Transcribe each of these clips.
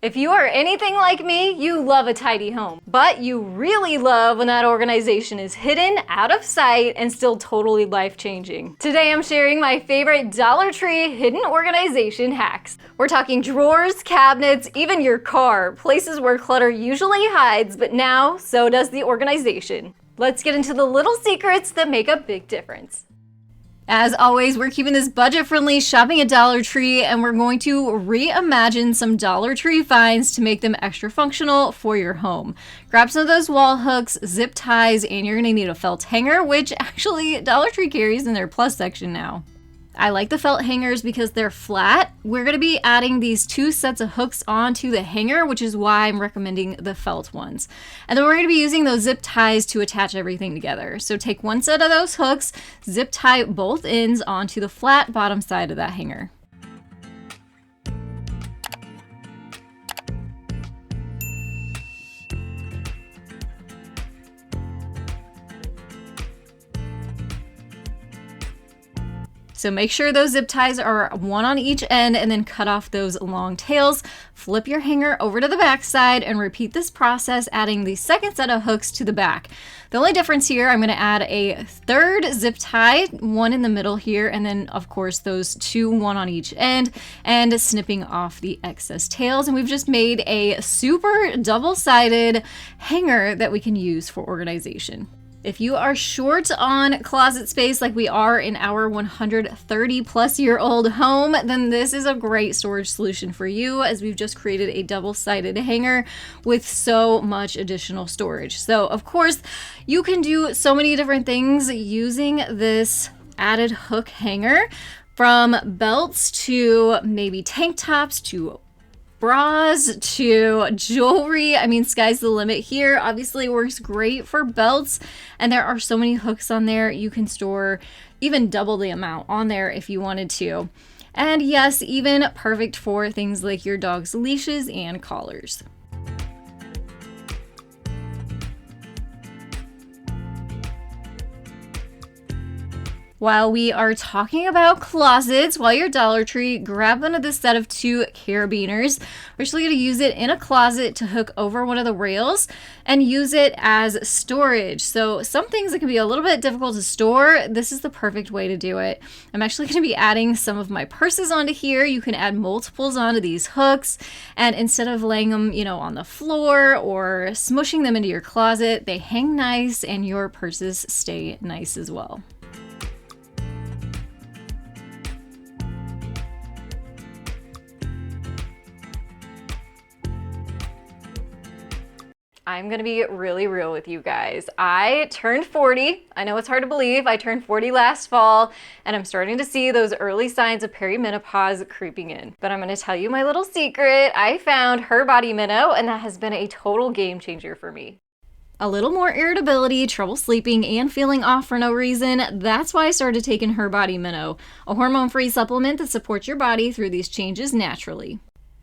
If you are anything like me, you love a tidy home, but you really love when that organization is hidden, out of sight, and still totally life-changing. Today I'm sharing my favorite Dollar Tree hidden organization hacks. We're talking drawers, cabinets, even your car, places where clutter usually hides, but now so does the organization. Let's get into the little secrets that make a big difference. As always, we're keeping this budget-friendly shopping at Dollar Tree, and we're going to reimagine some Dollar Tree finds to make them extra functional for your home. Grab some of those wall hooks, zip ties, and you're gonna need a felt hanger, which actually Dollar Tree carries in their plus section now. I like the felt hangers because they're flat. We're going to be adding these 2 sets of hooks onto the hanger, which is why I'm recommending the felt ones. And then we're going to be using those zip ties to attach everything together. So take 1 set of those hooks, zip tie both ends onto the flat bottom side of that hanger. So make sure those zip ties are 1 on each end and then cut off those long tails. Flip your hanger over to the back side and repeat this process, adding the second set of hooks to the back. The only difference here, I'm going to add a 3rd zip tie, 1 in the middle here, and then of course those 2, 1 on each end, and snipping off the excess tails. And we've just made a super double-sided hanger that we can use for organization. If you are short on closet space like we are in our 130-plus-year-old home, then this is a great storage solution for you, as we've just created a double-sided hanger with so much additional storage. So, of course, you can do so many different things using this added hook hanger, from belts to maybe tank tops to bras to jewelry. I mean, sky's the limit here. Obviously, it works great for belts, and there are so many hooks on there. You can store even double the amount on there if you wanted to. And yes, even perfect for things like your dog's leashes and collars. While we are talking about closets, while you're at Dollar Tree, grab one of this set of 2 carabiners. We're actually going to use it in a closet to hook over one of the rails and use it as storage. So some things that can be a little bit difficult to store, this is the perfect way to do it. I'm actually going to be adding some of my purses onto here. You can add multiples onto these hooks, and instead of laying them, on the floor or smushing them into your closet, they hang nice and your purses stay nice as well. I'm gonna be really real with you guys. I turned 40. I know it's hard to believe. I turned 40 last fall, and I'm starting to see those early signs of perimenopause creeping in. But I'm gonna tell you my little secret. I found Her Body Minnow, and that has been a total game changer for me. A little more irritability, trouble sleeping, and feeling off for no reason. That's why I started taking Her Body Minnow, a hormone-free supplement that supports your body through these changes naturally.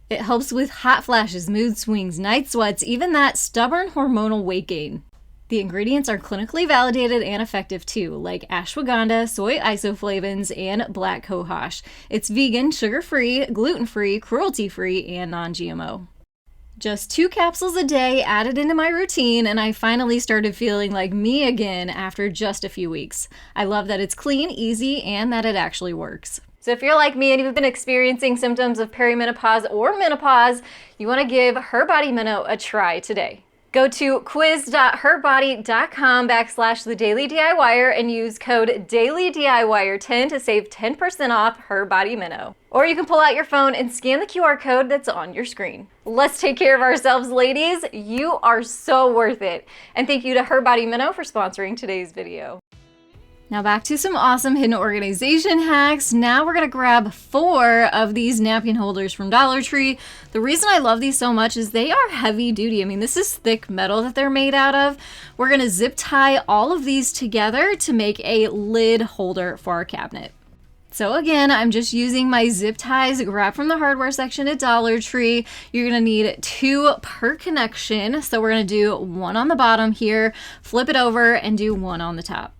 It helps with hot flashes, mood swings, night sweats, even that stubborn hormonal weight gain. The ingredients are clinically validated and effective too, like ashwagandha, soy isoflavones, and black cohosh. It's vegan, sugar-free, gluten-free, cruelty-free, and non-GMO. Just 2 capsules a day added into my routine, and I finally started feeling like me again after just a few weeks. I love that it's clean, easy, and that it actually works. So if you're like me and you've been experiencing symptoms of perimenopause or menopause, you want to give Her Body Minnow a try today. Go to quiz.herbody.com/thedailyDIYer and use code DailyDIYer10 to save 10% off Her Body Minnow. Or you can pull out your phone and scan the QR code that's on your screen. Let's take care of ourselves, ladies. You are so worth it. And thank you to Her Body Minnow for sponsoring today's video. Now back to some awesome hidden organization hacks. Now we're gonna grab 4 of these napkin holders from Dollar Tree. The reason I love these so much is they are heavy duty. I mean, this is thick metal that they're made out of. We're gonna zip tie all of these together to make a lid holder for our cabinet. So again, I'm just using my zip ties grabbed from the hardware section at Dollar Tree. You're gonna need 2 per connection. So we're gonna do 1 on the bottom here, flip it over, and do 1 on the top.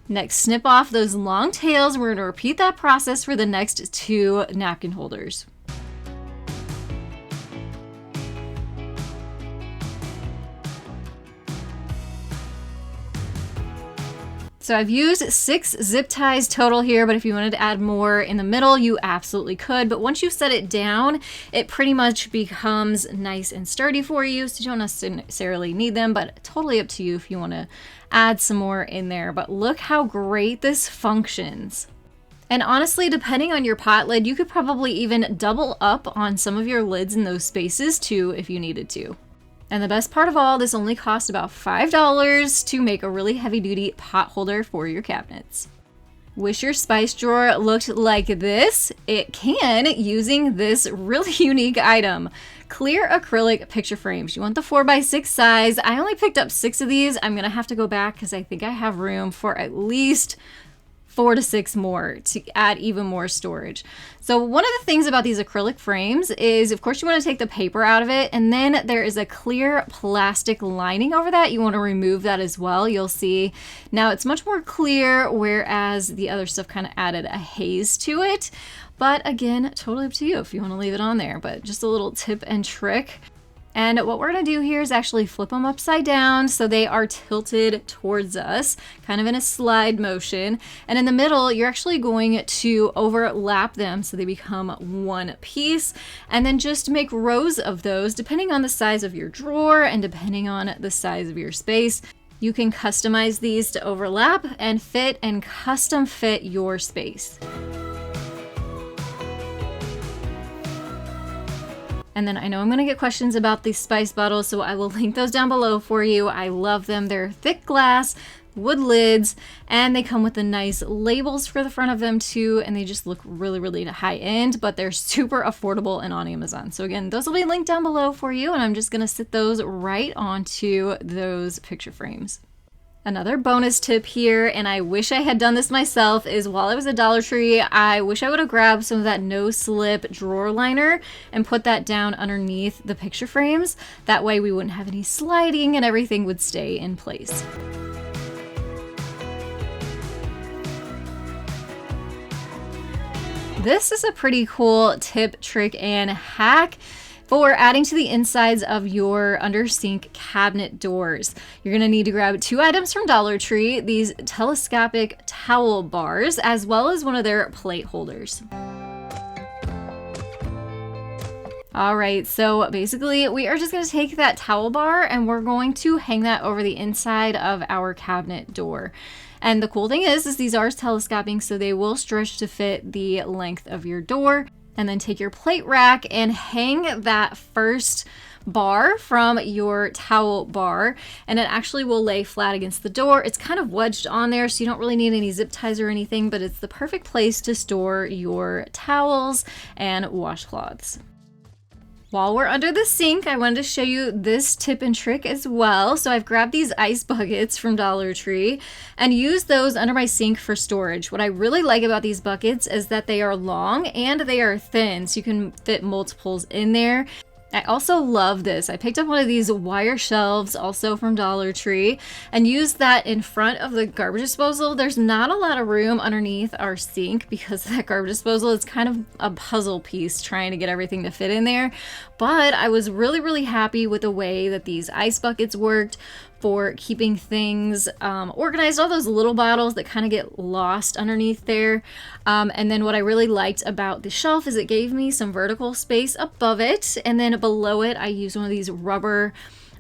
Next, snip off those long tails. We're going to repeat that process for the next 2 napkin holders. So I've used 6 zip ties total here, but if you wanted to add more in the middle, you absolutely could. But once you set it down, it pretty much becomes nice and sturdy for you. So you don't necessarily need them, but totally up to you if you want to add some more in there. But look how great this functions. And honestly, depending on your pot lid, you could probably even double up on some of your lids in those spaces too if you needed to. And the best part of all, this only cost about $5 to make a really heavy-duty pot holder for your cabinets. Wish your spice drawer looked like this? It can, using this really unique item. Clear acrylic picture frames. You want the 4x6 size. I only picked up 6 of these. I'm gonna have to go back because I think I have room for at least 4 to 6 more to add even more storage. So one of the things about these acrylic frames is, of course, you want to take the paper out of it, and then there is a clear plastic lining over that. You want to remove that as well. You'll see now it's much more clear, whereas the other stuff kind of added a haze to it. But again, totally up to you if you want to leave it on there, but just a little tip and trick. And what we're gonna do here is actually flip them upside down so they are tilted towards us, kind of in a slide motion. And in the middle, you're actually going to overlap them so they become one piece. And then just make rows of those, depending on the size of your drawer and depending on the size of your space. You can customize these to overlap and fit and custom fit your space. And then I know I'm gonna get questions about these spice bottles, so I will link those down below for you. I love them. They're thick glass, wood lids, and they come with the nice labels for the front of them too, and they just look really, really high end, but they're super affordable and on Amazon. So again, those will be linked down below for you, and I'm just gonna sit those right onto those picture frames. Another bonus tip here, and I wish I had done this myself, is while I was at Dollar Tree, I wish I would have grabbed some of that no-slip drawer liner and put that down underneath the picture frames. That way we wouldn't have any sliding and everything would stay in place. This is a pretty cool tip, trick, and hack for adding to the insides of your under sink cabinet doors. You're gonna need to grab 2 items from Dollar Tree, these telescopic towel bars, as well as one of their plate holders. All right, so basically we are just gonna take that towel bar and we're going to hang that over the inside of our cabinet door. And the cool thing is these are telescoping, so they will stretch to fit the length of your door. And then take your plate rack and hang that first bar from your towel bar, and it actually will lay flat against the door. It's kind of wedged on there, so you don't really need any zip ties or anything, but it's the perfect place to store your towels and washcloths. While we're under the sink, I wanted to show you this tip and trick as well. So I've grabbed these ice buckets from Dollar Tree and used those under my sink for storage. What I really like about these buckets is that they are long and they are thin, so you can fit multiples in there. I also love this. I picked up one of these wire shelves also from Dollar Tree and used that in front of the garbage disposal. There's not a lot of room underneath our sink because that garbage disposal is kind of a puzzle piece trying to get everything to fit in there. But I was really, really happy with the way that these ice buckets worked for keeping things organized, all those little bottles that kind of get lost underneath there. And then what I really liked about the shelf is it gave me some vertical space above it, and then below it I used one of these rubber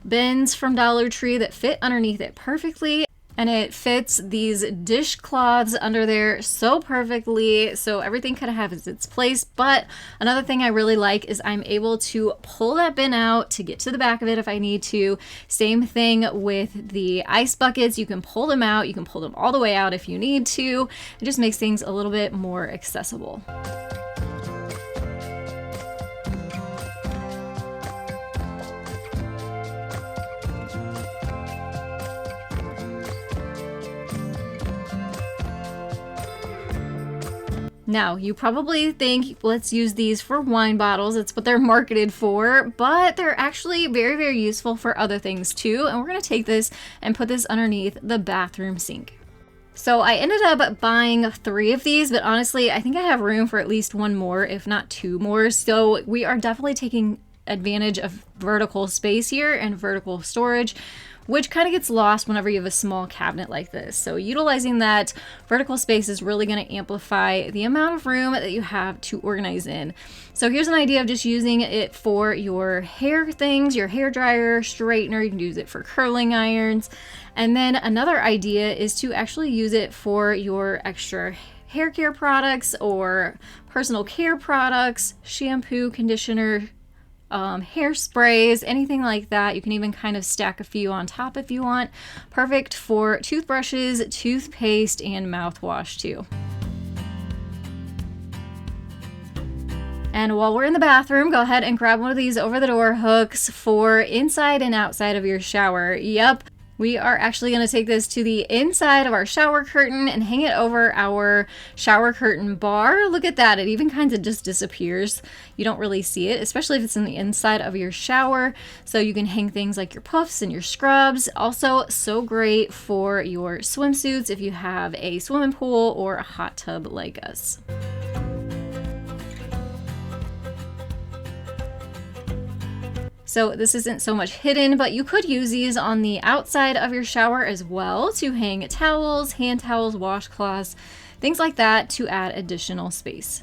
bins from Dollar Tree that fit underneath it perfectly. And it fits these dishcloths under there so perfectly, so everything kind of has its place. But another thing I really like is I'm able to pull that bin out to get to the back of it if I need to. Same thing with the ice buckets. You can pull them out, you can pull them all the way out if you need to. It just makes things a little bit more accessible. Now, you probably think, let's use these for wine bottles. It's what they're marketed for, but they're actually very, very useful for other things too. And we're gonna take this and put this underneath the bathroom sink. So I ended up buying 3 of these, but honestly, I think I have room for at least 1 more, if not 2 more. So we are definitely taking advantage of vertical space here and vertical storage, which kind of gets lost whenever you have a small cabinet like this. So utilizing that vertical space is really going to amplify the amount of room that you have to organize in. So here's an idea of just using it for your hair things, your hair dryer, straightener. You can use it for curling irons. And then another idea is to actually use it for your extra hair care products or personal care products, shampoo, conditioner, hairsprays, anything like that. You can even kind of stack a few on top if you want. Perfect for toothbrushes, toothpaste, and mouthwash too. And while we're in the bathroom, go ahead and grab one of these over the door hooks for inside and outside of your shower. Yep. We are actually going to take this to the inside of our shower curtain and hang it over our shower curtain bar. Look at that. It even kind of just disappears. You don't really see it, especially if it's in the inside of your shower. So you can hang things like your puffs and your scrubs. Also, so great for your swimsuits if you have a swimming pool or a hot tub like us. So this isn't so much hidden, but you could use these on the outside of your shower as well to hang towels, hand towels, washcloths, things like that to add additional space.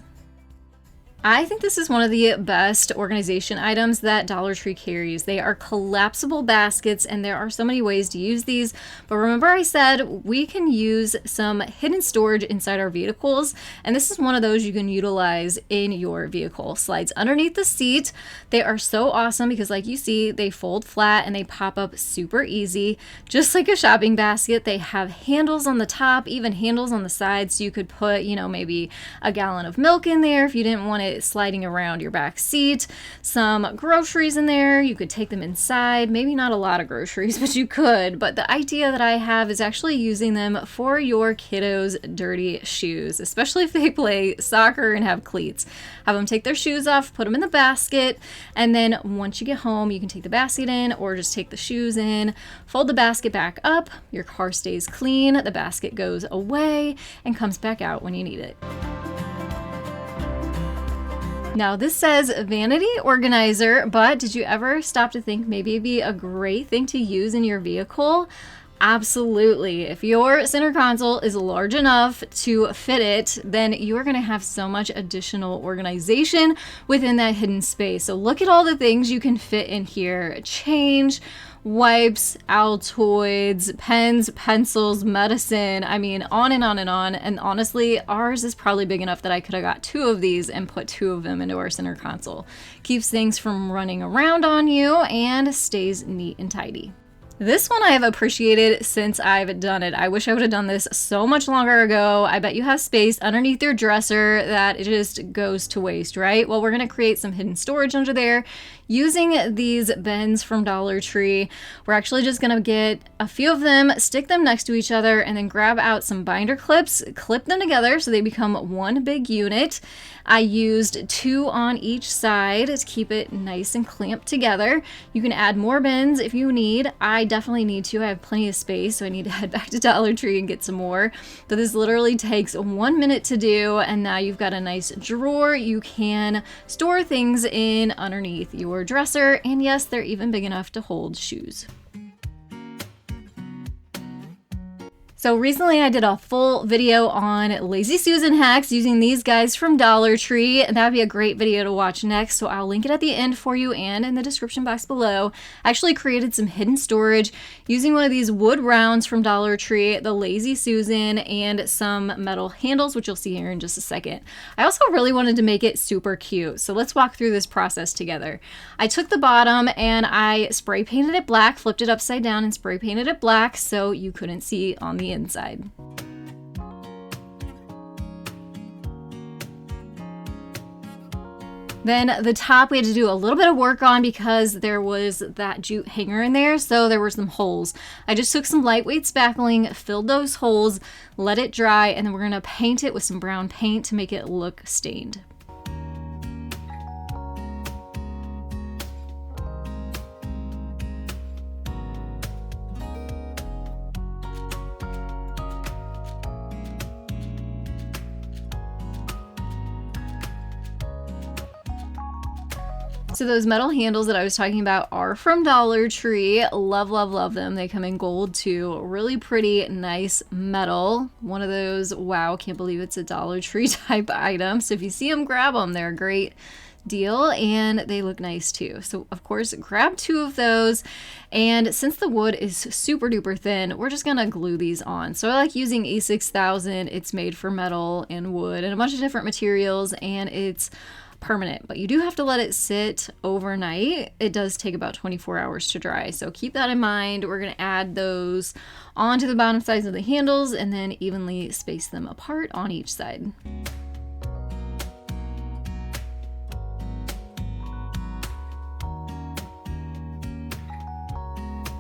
I think this is one of the best organization items that Dollar Tree carries. They are collapsible baskets, and there are so many ways to use these. But remember I said we can use some hidden storage inside our vehicles, and this is one of those you can utilize in your vehicle. Slides underneath the seat. They are so awesome because, like you see, they fold flat and they pop up super easy. Just like a shopping basket, they have handles on the top, even handles on the sides, so you could put, maybe a gallon of milk in there if you didn't want it sliding around your back seat. Some groceries in there, you could take them inside. Maybe not a lot of groceries, but you could. But the idea that I have is actually using them for your kiddos' dirty shoes, especially if they play soccer and have cleats. Have them take their shoes off, put them in the basket, and then once you get home, you can take the basket in or just take the shoes in, fold the basket back up, your car stays clean, the basket goes away and comes back out when you need it. Now this says vanity organizer, but did you ever stop to think maybe it'd be a great thing to use in your vehicle? Absolutely. If your center console is large enough to fit it, then you're going to have so much additional organization within that hidden space. So look at all the things you can fit in here. Change, wipes, Altoids, pens, pencils, medicine. I mean, on and on and on. And honestly, ours is probably big enough that I could have got 2 of these and put 2 of them into our center console. Keeps things from running around on you and stays neat and tidy. This one I have appreciated since I've done it. I wish I would have done this so much longer ago. I bet you have space underneath your dresser that it just goes to waste, right? Well, we're going to create some hidden storage under there using these bins from Dollar Tree. We're actually just going to get a few of them, stick them next to each other, and then grab out some binder clips, clip them together so they become one big unit. I used 2 on each side to keep it nice and clamped together. You can add more bins if you need. I definitely need to. I have plenty of space, so I need to head back to Dollar Tree and get some more. But this literally takes 1 minute to do, and now you've got a nice drawer you can store things in underneath your dresser. And yes, they're even big enough to hold shoes. So recently I did a full video on Lazy Susan hacks using these guys from Dollar Tree, and that would be a great video to watch next, so I'll link it at the end for you and in the description box below. I actually created some hidden storage using one of these wood rounds from Dollar Tree, the Lazy Susan, and some metal handles, which you'll see here in just a second. I also really wanted to make it super cute, so let's walk through this process together. I took the bottom and I spray painted it black, flipped it upside down and spray painted it black so you couldn't see on the inside. Then the top we had to do a little bit of work on because there was that jute hanger in there, so there were some holes. I just took some lightweight spackling, filled those holes, let it dry, and then we're going to paint it with some brown paint to make it look stained. So those metal handles that I was talking about are from Dollar Tree. Love, love, love them. They come in gold too. Really pretty, nice metal. One of those, wow, can't believe it's a Dollar Tree type item. So if you see them, grab them. They're a great deal and they look nice too. So of course, grab 2 of those. And since the wood is super duper thin, we're just gonna glue these on. So I like using A6000. It's made for metal and wood and a bunch of different materials, and it's permanent, but you do have to let it sit overnight. It does take about 24 hours to dry, so keep that in mind. We're going to add those onto the bottom sides of the handles and then evenly space them apart on each side.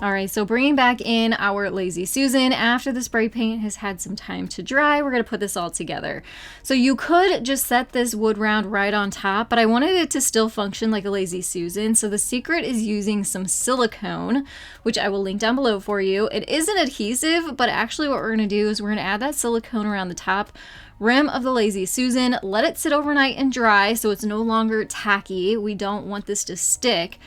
All right, so bringing back in our Lazy Susan, after the spray paint has had some time to dry, we're gonna put this all together. So you could just set this wood round right on top, but I wanted it to still function like a Lazy Susan. So the secret is using some silicone, which I will link down below for you. It is an adhesive, but actually what we're gonna do is we're gonna add that silicone around the top rim of the Lazy Susan, let it sit overnight and dry so it's no longer tacky. We don't want this to stick.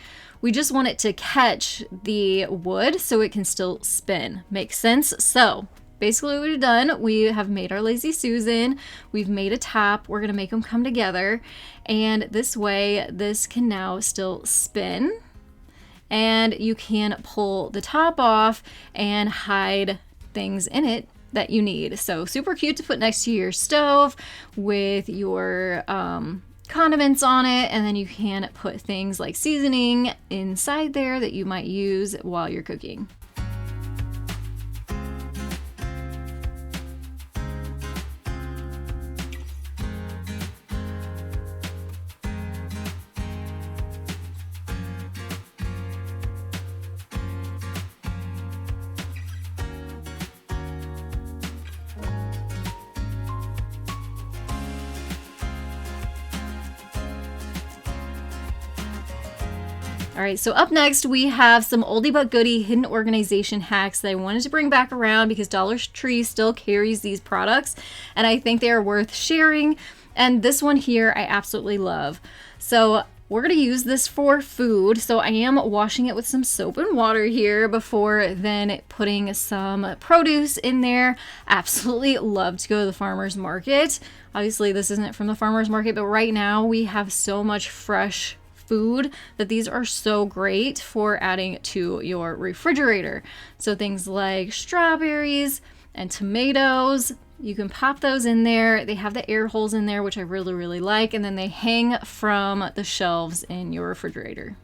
We just want it to catch the wood so it can still spin. Makes sense? So basically what we've done, we have made our Lazy Susan, we've made a top, we're gonna make them come together, and this way this can now still spin, and you can pull the top off and hide things in it that you need. So super cute to put next to your stove with your condiments on it, and then you can put things like seasoning inside there that you might use while you're cooking. All right, so up next we have some oldie but goodie hidden organization hacks that I wanted to bring back around because Dollar Tree still carries these products and I think they are worth sharing. And this one here I absolutely love. So we're gonna use this for food. So I am washing it with some soap and water here before then putting some produce in there. Absolutely love to go to the farmer's market. Obviously this isn't from the farmer's market, but right now we have so much fresh food that these are so great for adding to your refrigerator. So things like strawberries and tomatoes, you can pop those in there. They have the air holes in there, which I really, really like, and then they hang from the shelves in your refrigerator.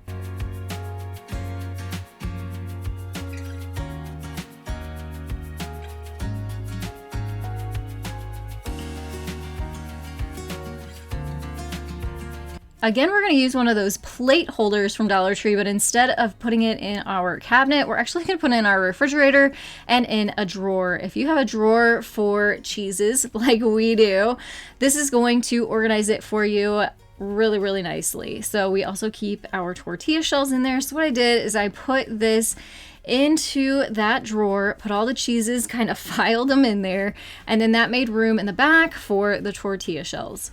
Again, we're going to use one of those plate holders from Dollar Tree, but instead of putting it in our cabinet, we're actually going to put it in our refrigerator and in a drawer. If you have a drawer for cheeses like we do, this is going to organize it for you really, really nicely. So we also keep our tortilla shells in there. So what I did is I put this into that drawer, put all the cheeses, kind of filed them in there, and then that made room in the back for the tortilla shells.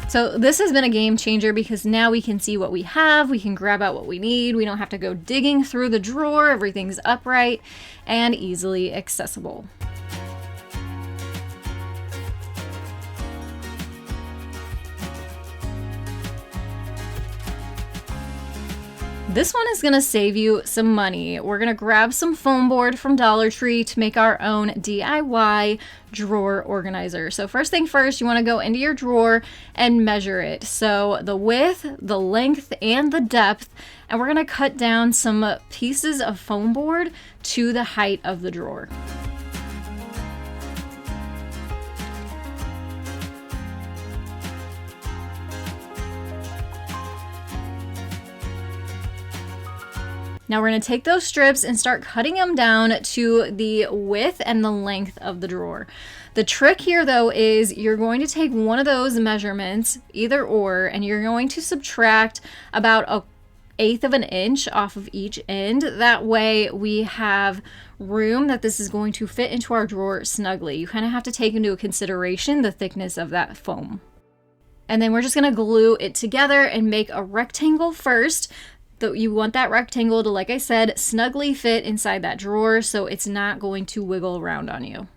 So this has been a game changer because now we can see what we have, we can grab out what we need, we don't have to go digging through the drawer, everything's upright and easily accessible. This one is gonna save you some money. We're gonna grab some foam board from Dollar Tree to make our own DIY drawer organizer. So first thing first, you wanna go into your drawer and measure it. So the width, the length, and the depth, and we're gonna cut down some pieces of foam board to the height of the drawer. Now we're going to take those strips and start cutting them down to the width and the length of the drawer. The trick here though is you're going to take one of those measurements, either or, and you're going to subtract about 1/8 of an inch off of each end. That way we have room that this is going to fit into our drawer snugly. You kind of have to take into consideration the thickness of that foam. And then we're just going to glue it together and make a rectangle first. You want that rectangle to, like I said, snugly fit inside that drawer so it's not going to wiggle around on you.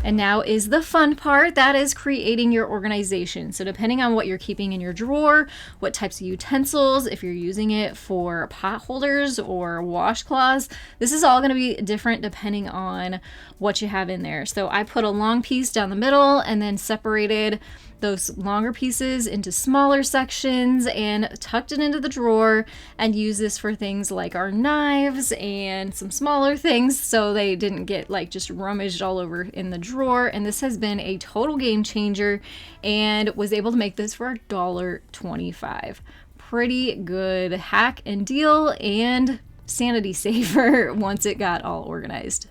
And now is the fun part, that is creating your organization. So depending on what you're keeping in your drawer, what types of utensils, if you're using it for pot holders or washcloths, this is all going to be different depending on what you have in there. So I put a long piece down the middle and then separated those longer pieces into smaller sections and tucked it into the drawer, and use this for things like our knives and some smaller things so they didn't get like just rummaged all over in the drawer. And this has been a total game changer, and was able to make this for $1.25. Pretty good hack and deal, and sanity saver once it got all organized.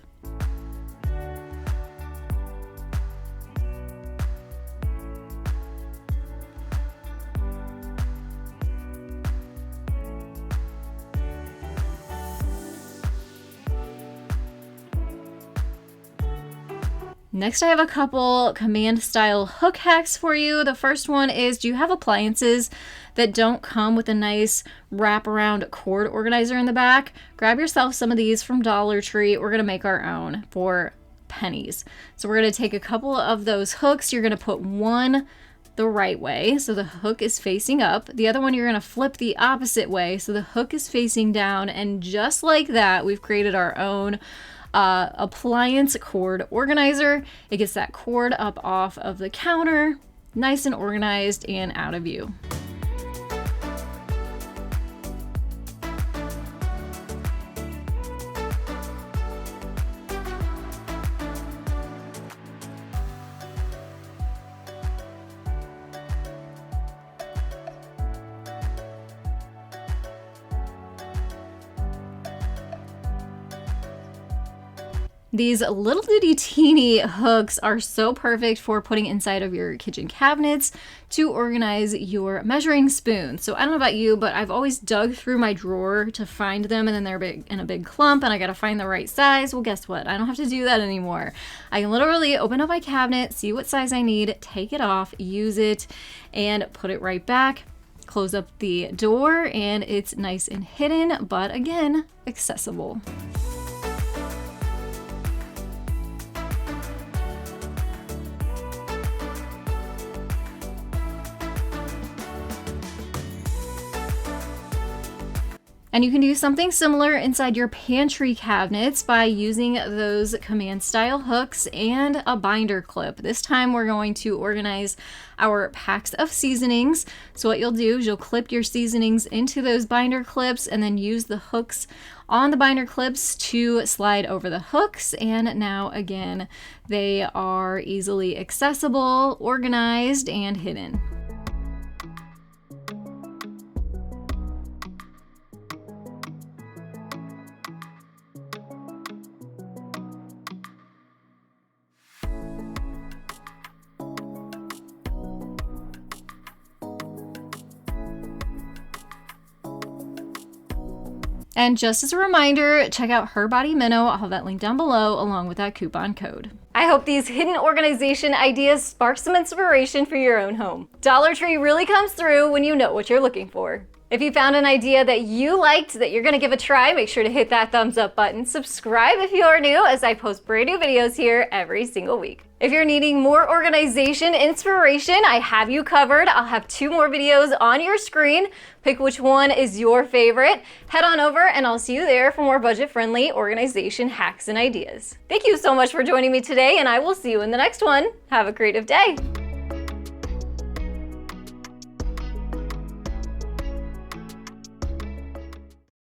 Next, I have a couple command style hook hacks for you. The first one is, do you have appliances that don't come with a nice wraparound cord organizer in the back? Grab yourself some of these from Dollar Tree. We're gonna make our own for pennies. So we're gonna take a couple of those hooks. You're gonna put one the right way, so the hook is facing up. The other one you're gonna flip the opposite way, so the hook is facing down. And just like that, we've created our own appliance cord organizer. It gets that cord up off of the counter, nice and organized and out of view. These little bitty teeny hooks are so perfect for putting inside of your kitchen cabinets to organize your measuring spoons. So I don't know about you, but I've always dug through my drawer to find them, and then they're big in a big clump and I gotta find the right size. Well, guess what? I don't have to do that anymore. I can literally open up my cabinet, see what size I need, take it off, use it, and put it right back. Close up the door and it's nice and hidden, but again, accessible. And you can do something similar inside your pantry cabinets by using those command style hooks and a binder clip. This time we're going to organize our packs of seasonings. So what you'll do is you'll clip your seasonings into those binder clips and then use the hooks on the binder clips to slide over the hooks. And now again, they are easily accessible, organized, and hidden. And just as a reminder, check out Her Body Minnow. I'll have that link down below along with that coupon code. I hope these hidden organization ideas spark some inspiration for your own home. Dollar Tree really comes through when you know what you're looking for. If you found an idea that you liked that you're gonna give a try, make sure to hit that thumbs up button. Subscribe if you are new, as I post brand new videos here every single week. If you're needing more organization inspiration, I have you covered. I'll have 2 more videos on your screen. Pick which one is your favorite. Head on over and I'll see you there for more budget-friendly organization hacks and ideas. Thank you so much for joining me today, and I will see you in the next one. Have a creative day.